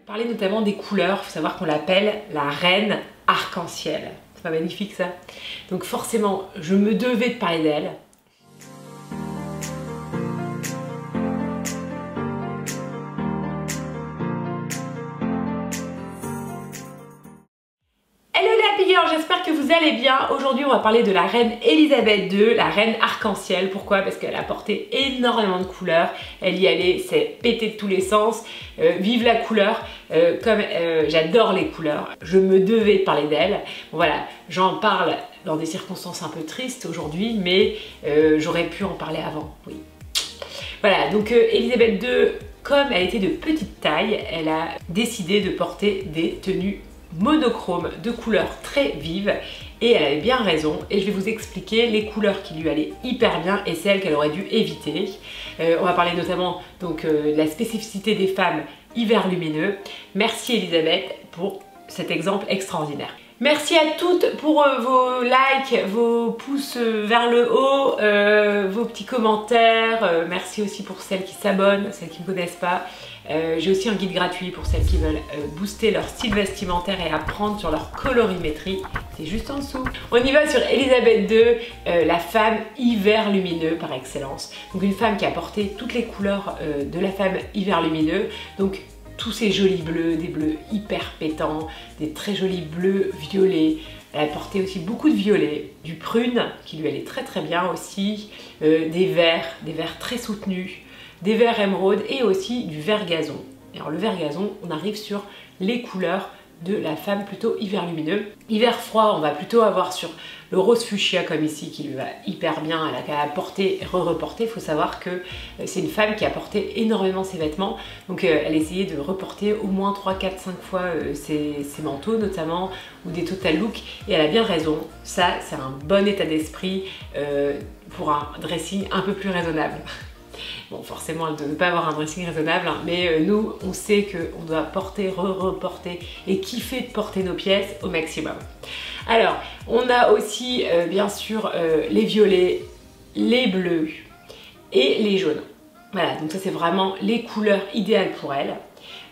Parler notamment des couleurs, il faut savoir qu'on l'appelle la reine arc-en-ciel. C'est pas magnifique ça? Donc forcément, je me devais de parler d'elle. J'espère que vous allez bien. Aujourd'hui on va parler de la reine Elisabeth II, la reine arc-en-ciel. Pourquoi? Parce qu'elle a porté énormément de couleurs, elle y allait, c'est pété de tous les sens. Vive la couleur, comme j'adore les couleurs, je me devais de parler d'elle. Bon voilà, j'en parle dans des circonstances un peu tristes aujourd'hui, mais j'aurais pu en parler avant, oui. Voilà, donc Elisabeth II, comme elle était de petite taille, elle a décidé de porter des tenues monochrome de couleurs très vives et elle avait bien raison et je vais vous expliquer les couleurs qui lui allaient hyper bien et celles qu'elle aurait dû éviter. On va parler notamment donc de la spécificité des femmes hiver lumineux. Merci Elisabeth pour cet exemple extraordinaire. Merci à toutes pour vos likes, vos pouces vers le haut, vos petits commentaires. Merci aussi pour celles qui s'abonnent, celles qui ne me connaissent pas. J'ai aussi un guide gratuit pour celles qui veulent booster leur style vestimentaire et apprendre sur leur colorimétrie. C'est juste en dessous. On y va sur Elisabeth II, la femme hiver lumineux par excellence. Donc une femme qui a porté toutes les couleurs de la femme hiver lumineux. Donc tous ces jolis bleus, des bleus hyper pétants, des très jolis bleus violets. Elle a porté aussi beaucoup de violets, du prune qui lui allait très très bien aussi, des verts très soutenus, des verts émeraude et aussi du vert gazon. Alors le vert gazon, on arrive sur les couleurs de la femme plutôt hiver lumineux. Hiver froid, on va plutôt avoir sur le rose fuchsia comme ici qui lui va hyper bien. Elle a qu'à porter et reporter. Il faut savoir que c'est une femme qui a porté énormément ses vêtements. Donc elle essayait de reporter au moins 3, 4, 5 fois ses manteaux notamment ou des total looks. Et elle a bien raison. Ça, c'est un bon état d'esprit pour un dressing un peu plus raisonnable. Bon, forcément, elle ne doit pas avoir un dressing raisonnable, hein, mais nous, on sait qu'on doit porter, reporter et kiffer de porter nos pièces au maximum. Alors, on a aussi, bien sûr, les violets, les bleus et les jaunes. Voilà, donc ça, c'est vraiment les couleurs idéales pour elle.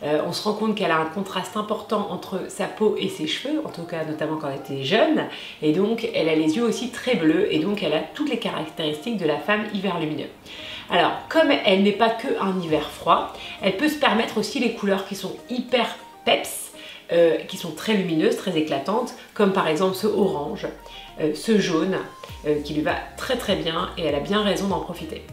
On se rend compte qu'elle a un contraste important entre sa peau et ses cheveux, en tout cas notamment quand elle était jeune, et donc elle a les yeux aussi très bleus, et donc elle a toutes les caractéristiques de la femme hiver lumineux. Alors, comme elle n'est pas que un hiver froid, elle peut se permettre aussi les couleurs qui sont hyper peps, qui sont très lumineuses, très éclatantes, comme par exemple ce orange, ce jaune, qui lui va très très bien, et elle a bien raison d'en profiter.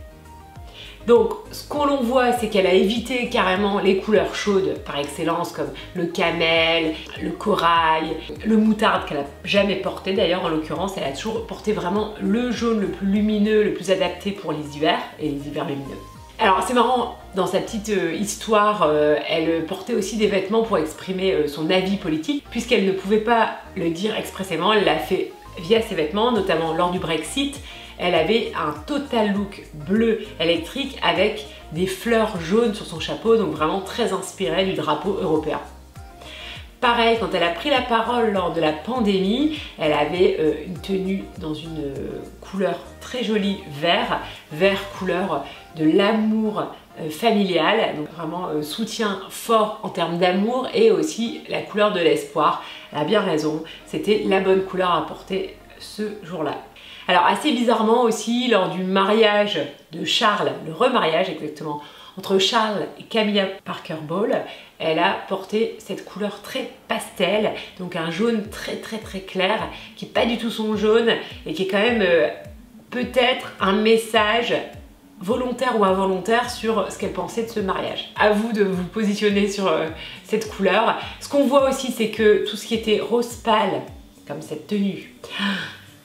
Donc ce qu'on voit, c'est qu'elle a évité carrément les couleurs chaudes par excellence comme le camel, le corail, le moutarde qu'elle n'a jamais porté d'ailleurs en l'occurrence. Elle a toujours porté vraiment le jaune le plus lumineux, le plus adapté pour les hivers et les hivers lumineux. Alors c'est marrant, dans sa petite histoire, elle portait aussi des vêtements pour exprimer son avis politique puisqu'elle ne pouvait pas le dire expressément, elle l'a fait via ses vêtements, notamment lors du Brexit. Elle avait un total look bleu électrique avec des fleurs jaunes sur son chapeau, donc vraiment très inspiré du drapeau européen. Pareil, quand elle a pris la parole lors de la pandémie, elle avait une tenue dans une couleur très jolie vert couleur de l'amour familial, donc vraiment soutien fort en termes d'amour et aussi la couleur de l'espoir. Elle a bien raison, c'était la bonne couleur à porter ce jour-là. Alors assez bizarrement aussi, lors du mariage de Charles, le remariage exactement, entre Charles et Camilla Parker Bowles, elle a porté cette couleur très pastel, donc un jaune très clair, qui n'est pas du tout son jaune et qui est quand même peut-être un message volontaire ou involontaire sur ce qu'elle pensait de ce mariage. À vous de vous positionner sur cette couleur. Ce qu'on voit aussi, c'est que tout ce qui était rose pâle, comme cette tenue,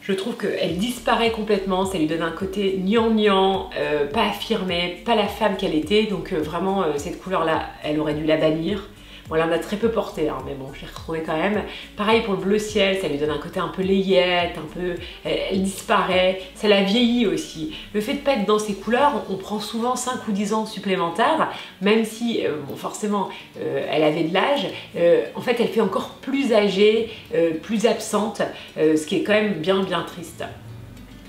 je trouve qu'elle disparaît complètement, ça lui donne un côté gnangnan, pas affirmé, pas la femme qu'elle était, donc vraiment cette couleur-là, elle aurait dû la bannir. Bon, elle en a très peu porté, hein, mais bon, je l'ai retrouvée quand même. Pareil pour le bleu ciel, ça lui donne un côté un peu layette, un peu... Elle disparaît, ça la vieillit aussi. Le fait de pas être dans ces couleurs, on prend souvent 5 ou 10 ans supplémentaires, même si, bon, forcément, elle avait de l'âge. En fait, elle fait encore plus âgée, plus absente, ce qui est quand même bien triste.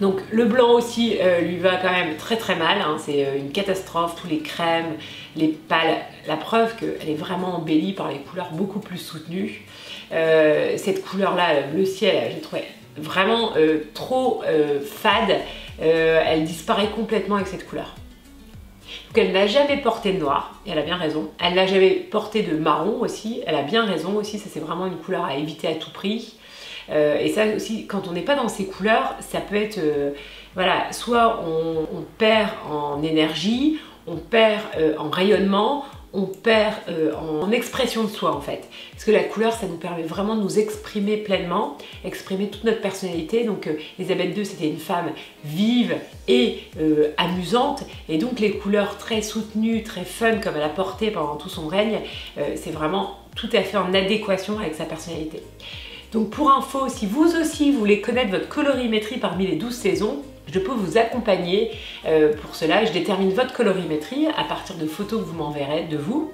Donc le blanc aussi lui va quand même très mal, hein, c'est une catastrophe, tous les crèmes, les pâles, la preuve qu'elle est vraiment embellie par les couleurs beaucoup plus soutenues. Cette couleur-là, bleu ciel, je trouvais vraiment trop fade. Elle disparaît complètement avec cette couleur. Donc elle n'a jamais porté de noir, et elle a bien raison. Elle n'a jamais porté de marron aussi, elle a bien raison aussi, ça c'est vraiment une couleur à éviter à tout prix. Et ça aussi, quand on n'est pas dans ces couleurs, ça peut être, voilà, soit on perd en énergie, on perd en rayonnement, on perd en expression de soi en fait. Parce que la couleur, ça nous permet vraiment de nous exprimer pleinement, exprimer toute notre personnalité. Donc Elisabeth II, c'était une femme vive et amusante. Et donc les couleurs très soutenues, très fun comme elle a porté pendant tout son règne, c'est vraiment tout à fait en adéquation avec sa personnalité. Donc pour info, si vous aussi vous voulez connaître votre colorimétrie parmi les 12 saisons, je peux vous accompagner pour cela. Je détermine votre colorimétrie à partir de photos que vous m'enverrez de vous,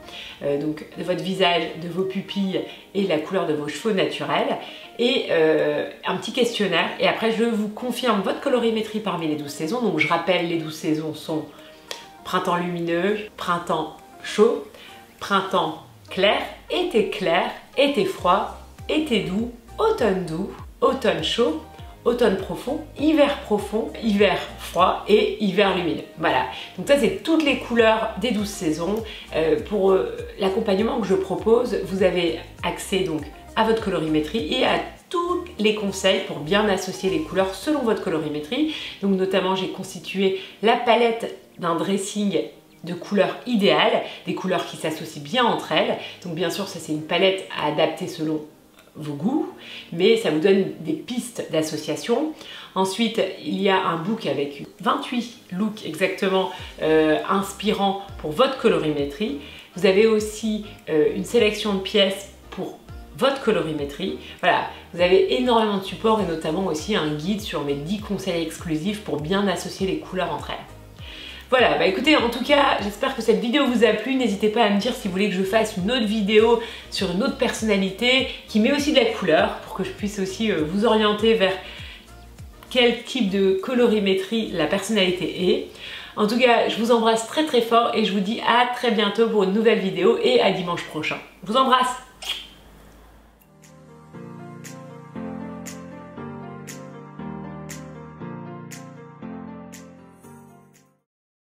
donc de votre visage, de vos pupilles et la couleur de vos cheveux naturels, et un petit questionnaire. Et après, je vous confirme votre colorimétrie parmi les 12 saisons. Donc je rappelle, les 12 saisons sont printemps lumineux, printemps chaud, printemps clair, été froid, été doux, automne chaud, automne profond, hiver froid et hiver lumineux. Voilà, donc ça c'est toutes les couleurs des 12 saisons. Pour l'accompagnement que je propose, vous avez accès donc à votre colorimétrie et à tous les conseils pour bien associer les couleurs selon votre colorimétrie. Donc notamment, j'ai constitué la palette d'un dressing de couleurs idéales, des couleurs qui s'associent bien entre elles. Donc bien sûr, ça c'est une palette à adapter selon vos goûts, mais ça vous donne des pistes d'association. Ensuite, il y a un book avec 28 looks exactement inspirants pour votre colorimétrie. Vous avez aussi une sélection de pièces pour votre colorimétrie. Voilà, vous avez énormément de supports et notamment aussi un guide sur mes 10 conseils exclusifs pour bien associer les couleurs entre elles. Voilà, bah écoutez, en tout cas, j'espère que cette vidéo vous a plu. N'hésitez pas à me dire si vous voulez que je fasse une autre vidéo sur une autre personnalité qui met aussi de la couleur pour que je puisse aussi vous orienter vers quel type de colorimétrie la personnalité est. En tout cas, je vous embrasse très très fort et je vous dis à très bientôt pour une nouvelle vidéo et à dimanche prochain. Je vous embrasse!